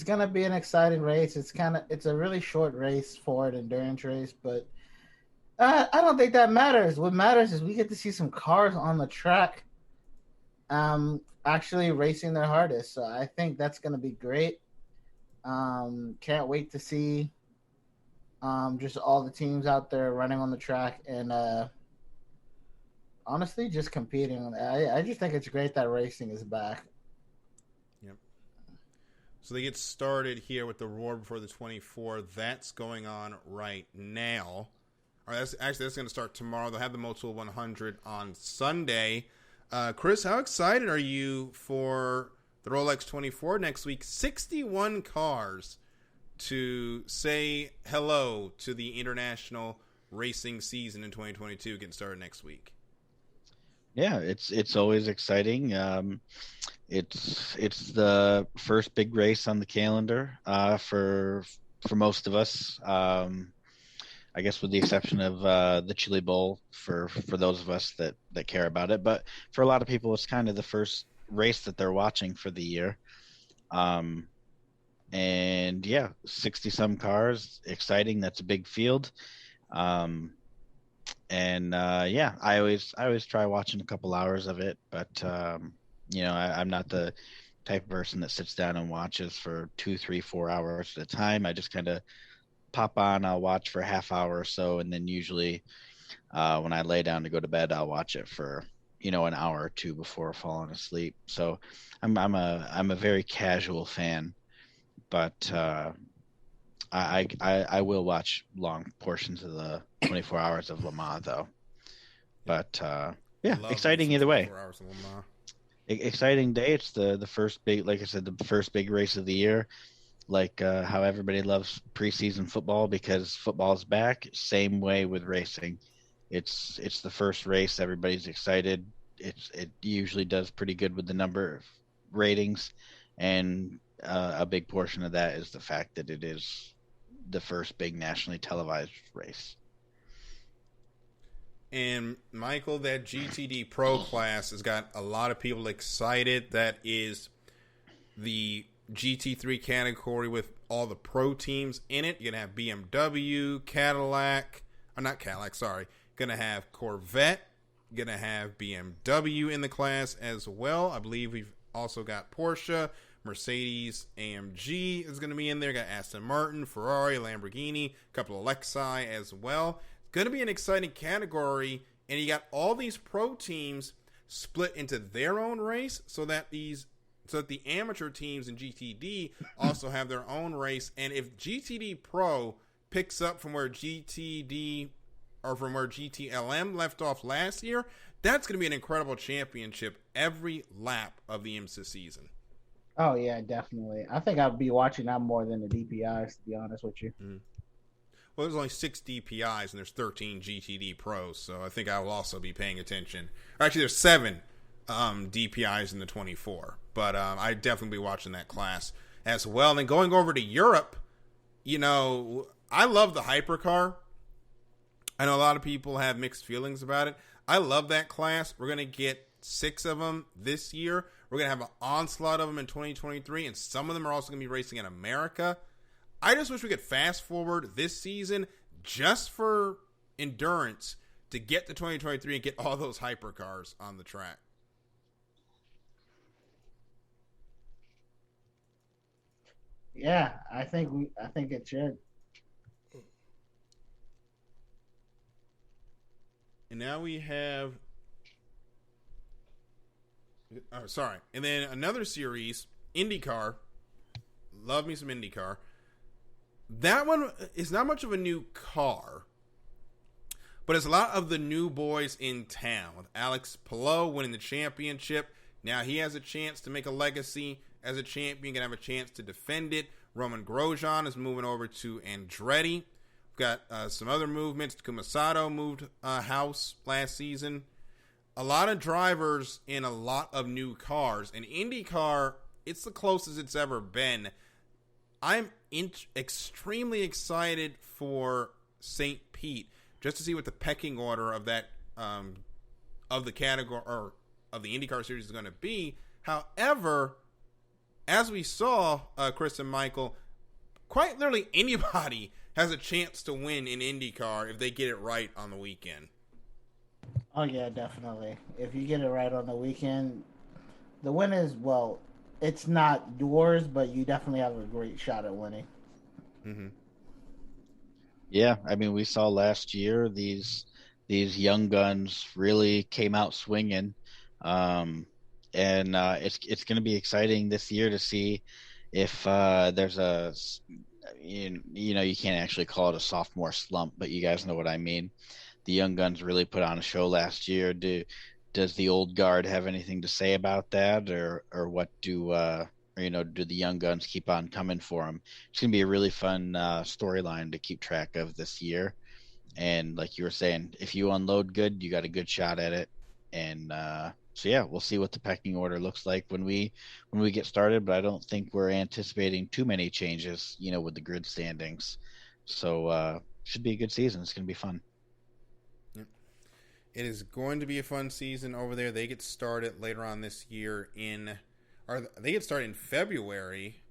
gonna be an exciting race. It's a really short race for an endurance race, but I don't think that matters. What matters is we get to see some cars on the track, actually racing their hardest. So I think that's gonna be great. Can't wait to see just all the teams out there running on the track and honestly just competing. I just think it's great that racing is back. Yep. So they get started here with the Roar Before the 24. That's going on right now. All right, that's going to start tomorrow. They'll have the Motul 100 on Sunday. Chris, how excited are you for the Rolex 24 next week? 61 cars to say hello to the international racing season in 2022 getting started next week. Yeah, it's always exciting. It's the first big race on the calendar for most of us. I guess with the exception of the Chili Bowl for those of us that care about it. But for a lot of people, it's kind of the first race that they're watching for the year. And yeah, 60-some cars, exciting. That's a big field. I always try watching a couple hours of it, but I'm not the type of person that sits down and watches for 2, 3, 4 hours at a time. I just kind of pop on, I'll watch for a half hour or so, and then usually when I lay down to go to bed, I'll watch it for an hour or two before falling asleep. So I'm a very casual fan, but I will watch long portions of the 24 hours of Le Mans though. But exciting either way. Exciting day. It's the first big, like I said, the first big race of the year. Like how everybody loves preseason football because football's back. Same way with racing. It's the first race. Everybody's excited. It usually does pretty good with the number of ratings, and a big portion of that is the fact that it is the first big nationally televised race. And Michael, that GTD Pro class has got a lot of people excited. That is the GT3 category with all the pro teams in it. You're going to have BMW, Cadillac. Not Cadillac, sorry. Going to have Corvette. Going to have BMW in the class as well. I believe we've also got Porsche, Mercedes, AMG is going to be in there. Got Aston Martin, Ferrari, Lamborghini, a couple of Lexi as well. It's going to be an exciting category, and you got all these pro teams split into their own race so that the amateur teams in GTD also have their own race. And if GTD Pro picks up from where GTLM left off last year, that's going to be an incredible championship every lap of the IMSA season. Oh yeah, definitely. I think I'd be watching that more than the DPIs, to be honest with you. Well, there's only 6 DPIs and there's 13 GTD Pros, so I think I will also be paying attention. Or actually, there's 7 DPIs in the 24, but I'd definitely be watching that class as well. And then going over to Europe, I love the hypercar. I know a lot of people have mixed feelings about it. I love that class. We're going to get 6 of them this year. We're going to have an onslaught of them in 2023, and some of them are also going to be racing in America. I just wish we could fast forward this season just for endurance to get to 2023 and get all those hypercars on the track. Yeah, I think it should. And now we have... Oh, sorry. And then another series, IndyCar. Love me some IndyCar. That one is not much of a new car, but it's a lot of the new boys in town. With Alex Palou winning the championship, now he has a chance to make a legacy as a champion, going to have a chance to defend it. Roman Grosjean is moving over to Andretti. We've got some other movements. Takuma Sato moved house last season. A lot of drivers in a lot of new cars. And IndyCar, it's the closest it's ever been. I'm extremely excited for St. Pete just to see what the pecking order of that of the category or of the IndyCar series is going to be. However, as we saw, Chris and Michael, quite literally anybody has a chance to win in IndyCar if they get it right on the weekend. Oh yeah, definitely. If you get it right on the weekend, the win is, well, it's not yours, but you definitely have a great shot at winning. Mm-hmm. Yeah, I mean, we saw last year these young guns really came out swinging, and it's going to be exciting this year to see if there's a you can't actually call it a sophomore slump, but you guys know what I mean. The young guns really put on a show last year. Does the old guard have anything to say about that, or what do the young guns keep on coming for them? It's going to be a really fun storyline to keep track of this year. And like you were saying, if you unload good, you got a good shot at it. And so yeah, we'll see what the pecking order looks like when we get started. But I don't think we're anticipating too many changes, with the grid standings. So should be a good season. It's going to be fun. It is going to be a fun season over there. They get started later on this year they get started in February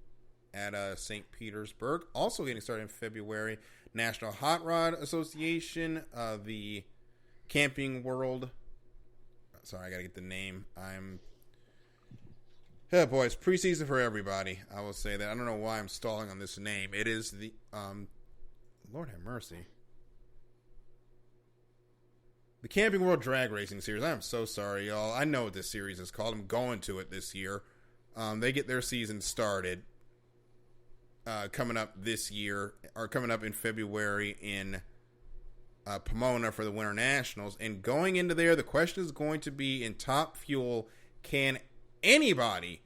at St. Petersburg. Also getting started in February, National Hot Rod Association, the Camping World. Sorry, I got to get the name. Oh boy, it's preseason for everybody. I will say that. I don't know why I'm stalling on this name. It is the, Lord have mercy. The Camping World Drag Racing Series. I'm so sorry, y'all. I know what this series is called. I'm going to it this year. They get their season started coming up this year, or coming up in February in Pomona for the Winter Nationals. And going into there, the question is going to be in Top Fuel, can anybody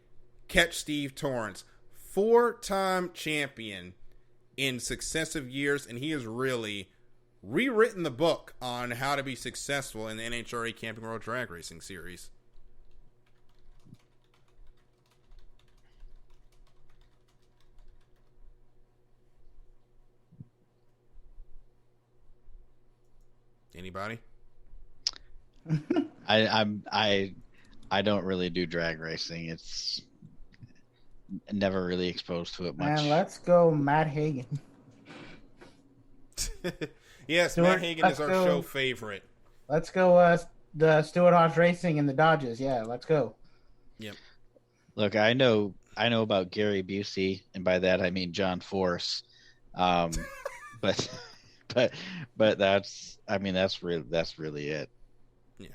catch Steve Torrence? 4-time champion in successive years, and he is really rewritten the book on how to be successful in the NHRA Camping World Drag Racing Series. Anybody? I don't really do drag racing. It's never really exposed to it much. And let's go Matt Hagan. Yes, Stuart, Matt Hagan is our show favorite. Let's go the Stewart Haas Racing and the Dodges. Yeah, let's go. Yep. Look, I know about Gary Busey, and by that I mean John Force. But that's really it. Yeah.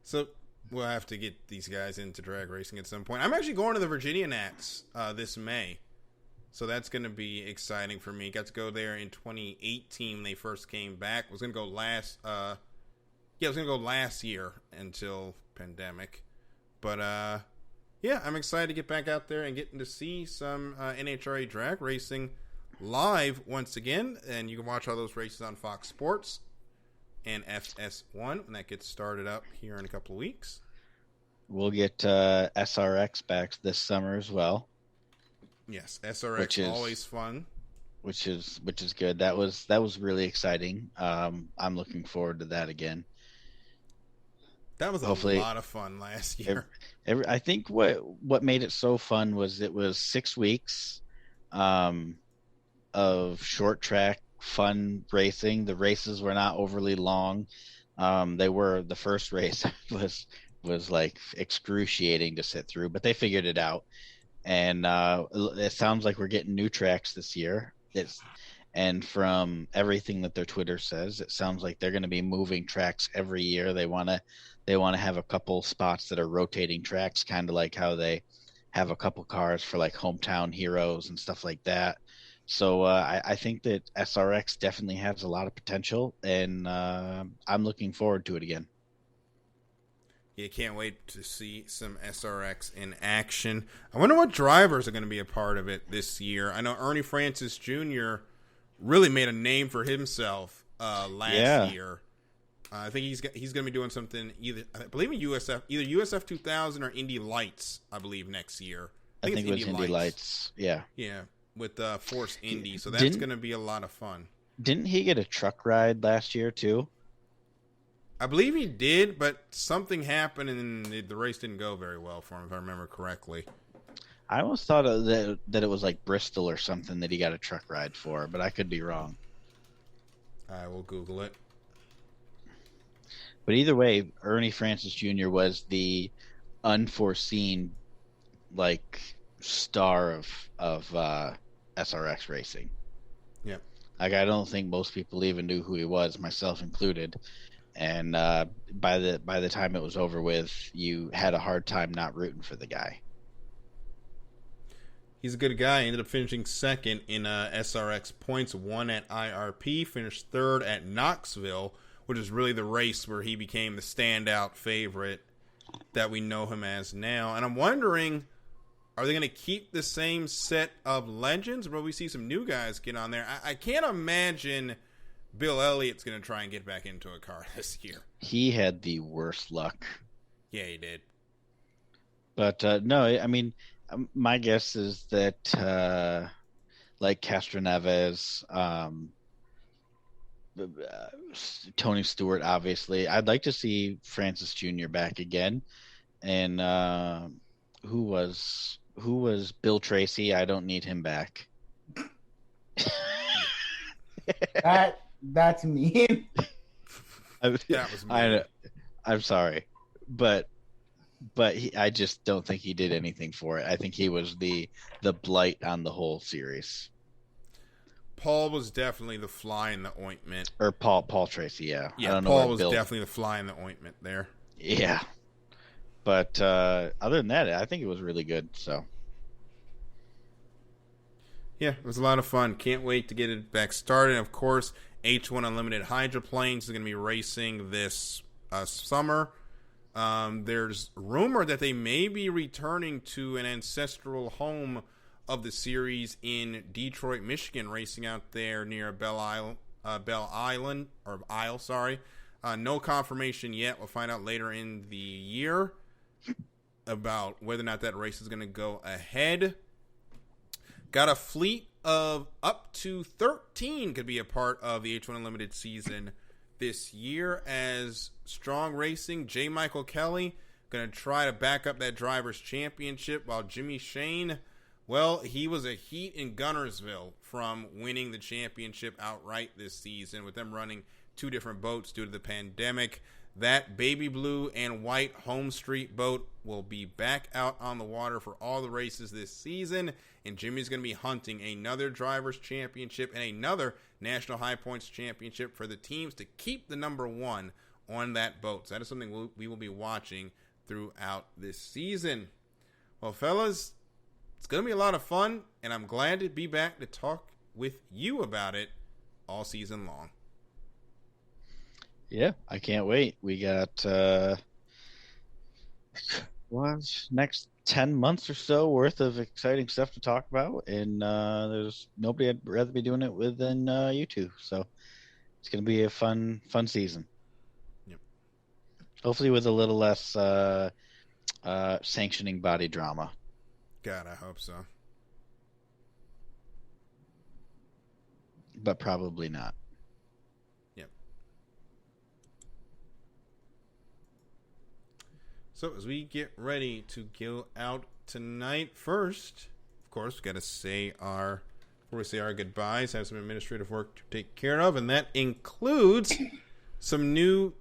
So we'll have to get these guys into drag racing at some point. I'm actually going to the Virginia Nats this May. So that's going to be exciting for me. Got to go there in 2018 when they first came back. Was going to go last year until pandemic. But Yeah, I'm excited to get back out there and getting to see some NHRA drag racing live once again. And you can watch all those races on Fox Sports and FS1 when that gets started up here in a couple of weeks. We'll get SRX back this summer as well. Yes, SRX is always fun. Which is good. That was really exciting. I'm looking forward to that again. That was a lot of fun last year. I think what made it so fun was it was 6 weeks of short track fun racing. The races were not overly long. The first race was like excruciating to sit through, but they figured it out. And it sounds like we're getting new tracks this year. And from everything that their Twitter says, it sounds like they're going to be moving tracks every year. They want to have a couple spots that are rotating tracks, kind of like how they have a couple cars for like hometown heroes and stuff like that. So I think that SRX definitely has a lot of potential, and I'm looking forward to it again. You can't wait to see some SRX in action. I wonder what drivers are going to be a part of it this year. I know Ernie Francis Jr. really made a name for himself last year. I think he's going to be doing something either in USF 2000 or Indy Lights. I believe next year. I think it was Indy Lights. Yeah. Yeah, with Force Indy. So that's going to be a lot of fun. Didn't he get a truck ride last year too? I believe he did, but something happened and the race didn't go very well for him, if I remember correctly. I almost thought that it was like Bristol or something that he got a truck ride for, but I could be wrong. I will Google it. But either way, Ernie Francis Jr. was the unforeseen, like, star of SRX racing. Yeah. Like, I don't think most people even knew who he was, myself included. And by the time it was over with, you had a hard time not rooting for the guy. He's a good guy. He ended up finishing second in SRX points, won at IRP, finished third at Knoxville, which is really the race where he became the standout favorite that we know him as now. And I'm wondering, are they going to keep the same set of legends, or will we see some new guys get on there? I can't imagine Bill Elliott's going to try and get back into a car this year. He had the worst luck. Yeah, he did. But no, I mean, my guess is that like Castroneves, Tony Stewart, obviously. I'd like to see Francis Jr. back again. And who was Bill Tracy? I don't need him back. That's mean. That was mean. I'm sorry, but I just don't think he did anything for it. I think he was the blight on the whole series. Paul was definitely the fly in the ointment. Or Paul Tracy, yeah. Yeah, I don't know Paul was Bill... definitely the fly in the ointment there. Yeah. But other than that, I think it was really good. So. Yeah, it was a lot of fun. Can't wait to get it back started. Of course, H1 Unlimited Hydroplanes is going to be racing this summer. There's rumor that they may be returning to an ancestral home of the series in Detroit, Michigan, racing out there near Belle Isle. No confirmation yet. We'll find out later in the year about whether or not that race is going to go ahead. Got a fleet of up to 13 could be a part of the H1 Unlimited season this year, as Strong Racing, J. Michael Kelly, going to try to back up that Drivers' Championship, while Jimmy Shane, well, he was a heat in Gunnersville from winning the championship outright this season, with them running two different boats due to the pandemic. That baby blue and white home street boat will be back out on the water for all the races this season, and Jimmy's going to be hunting another Drivers' Championship and another National High Points Championship for the teams to keep the number one on that boat. So that is something we will be watching throughout this season. Well, fellas, it's going to be a lot of fun, and I'm glad to be back to talk with you about it all season long. Yeah, I can't wait. We got next 10 months or so worth of exciting stuff to talk about, and there's nobody I'd rather be doing it with than you two. So it's going to be a fun season. Yep. Hopefully with a little less sanctioning body drama. God, I hope so. But probably not. Yep. So as we get ready to go out tonight, first, of course, we got to say before we say our goodbyes, have some administrative work to take care of, and that includes something new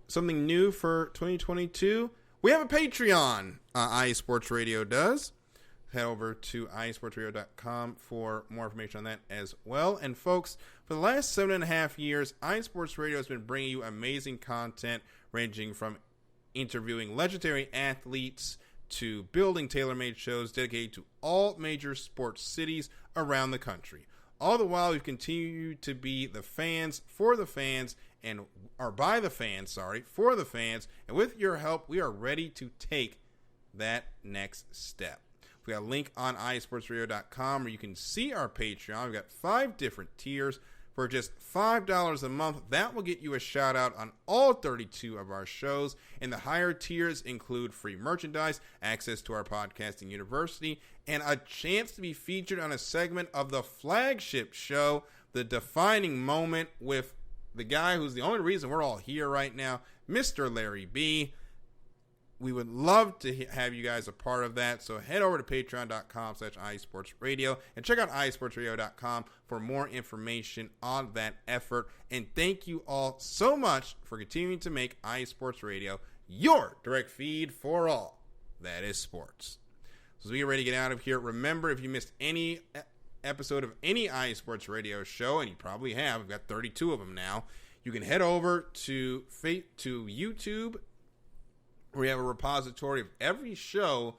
for 2022. We have a Patreon. iSports Radio does. Head over to iSportsRadio.com for more information on that as well. And folks, for the last 7.5 years, iSports Radio has been bringing you amazing content ranging from interviewing legendary athletes to building tailor-made shows dedicated to all major sports cities around the country. All the while, we've continued to be the fans for the fans by the fans, for the fans. And with your help, we are ready to take that next step. We got a link on iSportsRadio.com where you can see our Patreon. We've got 5 different tiers for just $5 a month. That will get you a shout out on all 32 of our shows. And the higher tiers include free merchandise, access to our podcasting university, and a chance to be featured on a segment of the flagship show, The Defining Moment, with the guy who's the only reason we're all here right now, Mr. Larry B. We would love to have you guys a part of that. So head over to patreon.com/iSportsRadio and check out iSportsRadio.com for more information on that effort. And thank you all so much for continuing to make iSports Radio your direct feed for all that is sports. So as we get ready to get out of here, remember, if you missed any episode of any iSports Radio show, and you probably have, we've got 32 of them now, you can head over to YouTube, where we have a repository of every show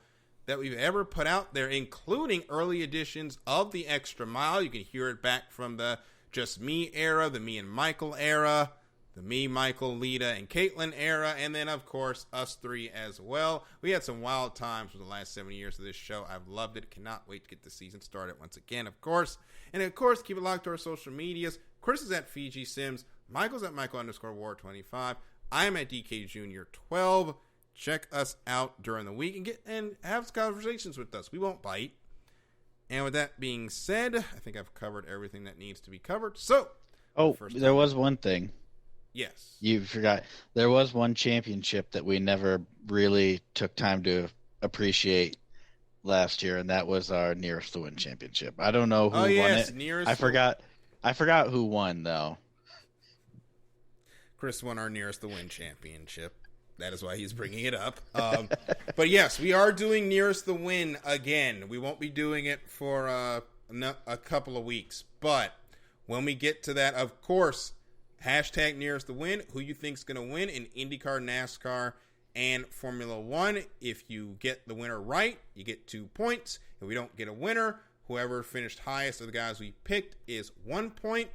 that we've ever put out there, including early editions of The Extra Mile. You can hear it back from the Just Me era, the Me and Michael era, the Me, Michael, Lita, and Caitlin era, and then, of course, us three as well. We had some wild times for the last 7 years of this show. I've loved it. Cannot wait to get the season started once again, of course. And, of course, keep it locked to our social medias. Chris is at Fiji Sims. Michael's at Michael_War25. I'm at DK Jr. 12. Check us out during the week and have conversations with us. We won't bite. And with that being said, I think I've covered everything that needs to be covered. So, there was one thing. Yes. You forgot. There was one championship that we never really took time to appreciate last year, and that was our Nearest to Win championship. I don't know who won it. I forgot who won, though. Chris won our Nearest to Win championship. That is why he's bringing it up. But yes, we are doing Nearest the Win again. We won't be doing it for a couple of weeks. But when we get to that, of course, hashtag Nearest the Win. Who you think's going to win in IndyCar, NASCAR, and Formula One? If you get the winner right, you get 2 points. If we don't get a winner, whoever finished highest of the guys we picked is 1 point.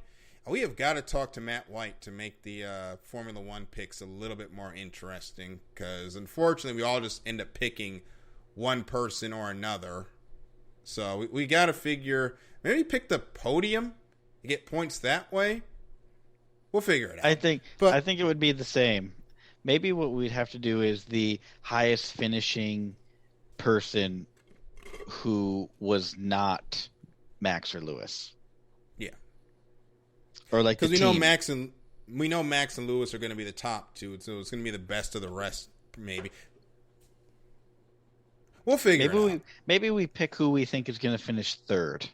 We have got to talk to Matt White to make the Formula One picks a little bit more interesting, because unfortunately we all just end up picking one person or another. So we got to figure, maybe pick the podium and get points that way. We'll figure it out. I think it would be the same. Maybe what we'd have to do is the highest finishing person who was not Max or Lewis. Yeah. Or like, because we know Max and Lewis are going to be the top two, so it's going to be the best of the rest. Maybe we'll figure it out. Maybe we pick who we think is going to finish third.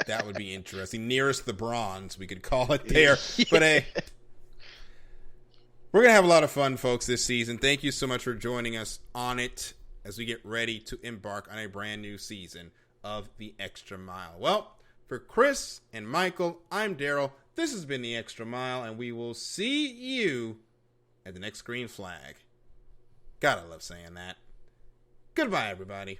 That would be interesting. Nearest the bronze, we could call it there. Yeah. But hey, we're going to have a lot of fun, folks, this season. Thank you so much for joining us on it as we get ready to embark on a brand new season of The Extra Mile. Well, for Chris and Michael, I'm Daryl. This has been The Extra Mile, and we will see you at the next green flag. God, I love saying that. Goodbye, everybody.